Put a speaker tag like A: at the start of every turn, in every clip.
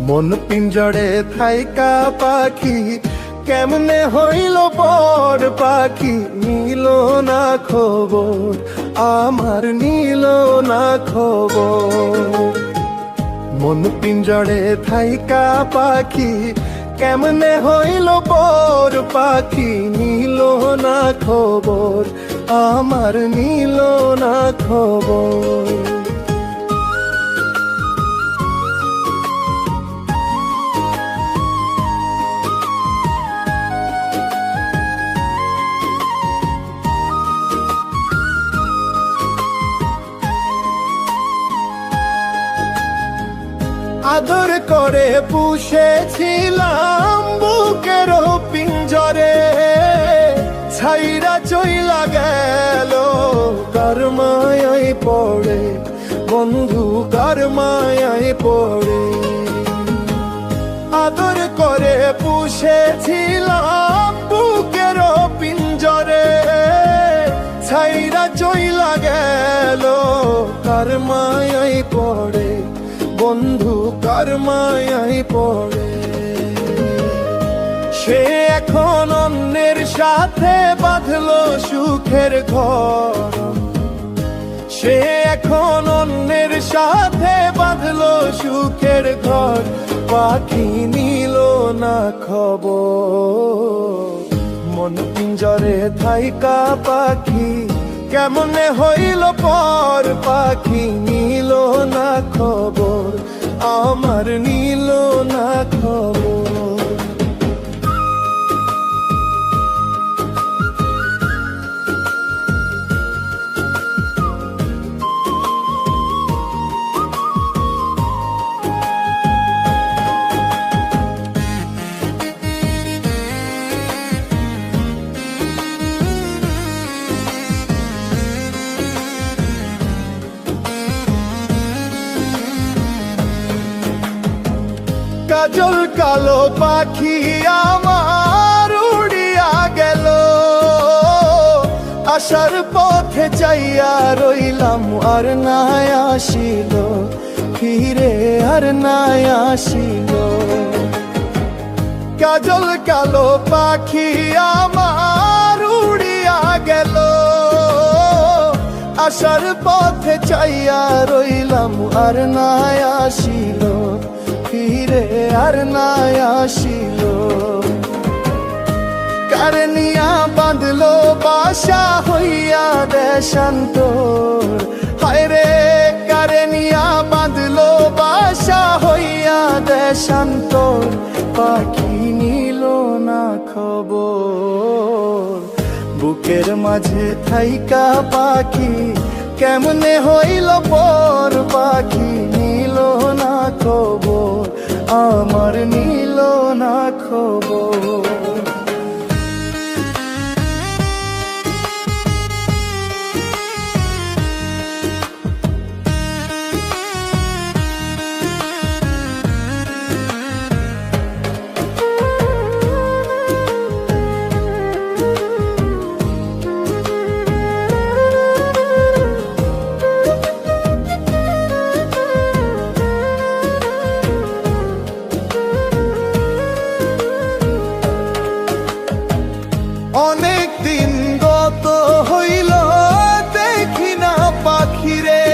A: মন পিঞ্জরে থাইকা পাখি কেমনে হইল পর পাখি, নিল না খবর আমার, নিল না খবর। মন পিঞ্জরে থাইকা পাখি কেমনে হইল পর পাখি, নিল না খবর আমার, নিল না খবর। আদর করে পুষেছিলাম বুকের পিঞ্জরে, ছাইরা চইলা গেল কার মায়ায় পড়ে বন্ধু, কার মায়ায় পড়ে। আদর করে পুষেছিলাম বুকের পিঞ্জরে, ছাইরা চইলা গেল কার মায়ায় পড়ে বন্ধু, কার মায়ায় পড়ে। সে এখন অন্যের সাথে বাঁধলো সুখের ঘর, সে এখন অন্যের সাথে বাঁধলো সুখের ঘর, পাখি নিল না খবর। মন পিঞ্জরে থাইকা পাখি কেমনে হইল পর পাখি, নিল না খবর আমার, নিল না খবর। কাজল কালো পাখি আমার উড়িয়া গেল, আসার পথে চাইয়া রইলাম আর নাই আসিল, ফিরে আর নাই আসিল। কাজল কালো পাখি আমার উড়িয়া গেল, আসার পথে চাইয়া রইলাম আর নাই আসিল, ফিরে আর নাই আসিল। কারনিয়া বাঁধলো বাসা হইয়া দেশান্তর, হায় রে কারনিয়া বাঁধলো বাসা হইয়া দেশান্তর, পাখি নিল না খবর। বুকের মাঝে থাইকা পাখি কেমনে হইল পর পাখি, নিল না খবর আমার, নিল না খবর। অনেক দিন গত হইল দেখি না পাখি রে,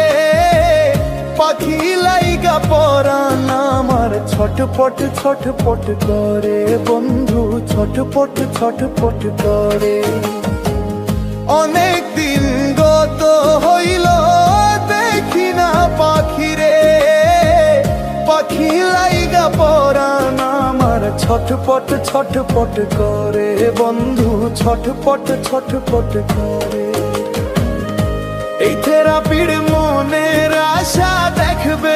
A: পাখি লাইগা পরাণ আমার ছটপট ছটপট করে বন্ধু, ছটপট ছটপট করে। অনেক দিন গত হইল দেখি না পাখি রে, পাখি লাইগা পরাণ আমার ছটপট ছটপট করে বন্ধু, ছটপট ছটপট করে। এই থেরাপির মনের আশা দেখবে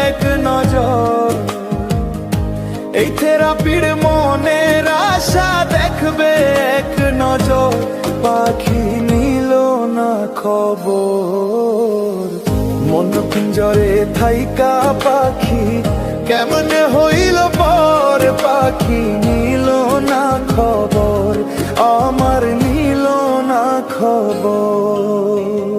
A: এক নজর, এই থেরাপির মনের আশা দেখবে এক নজর, পাখি নিল না খবর। মন পিঞ্জরে থাইকা পাখি কেমনে হইল পর পাখি, নিল না খবর। খবর।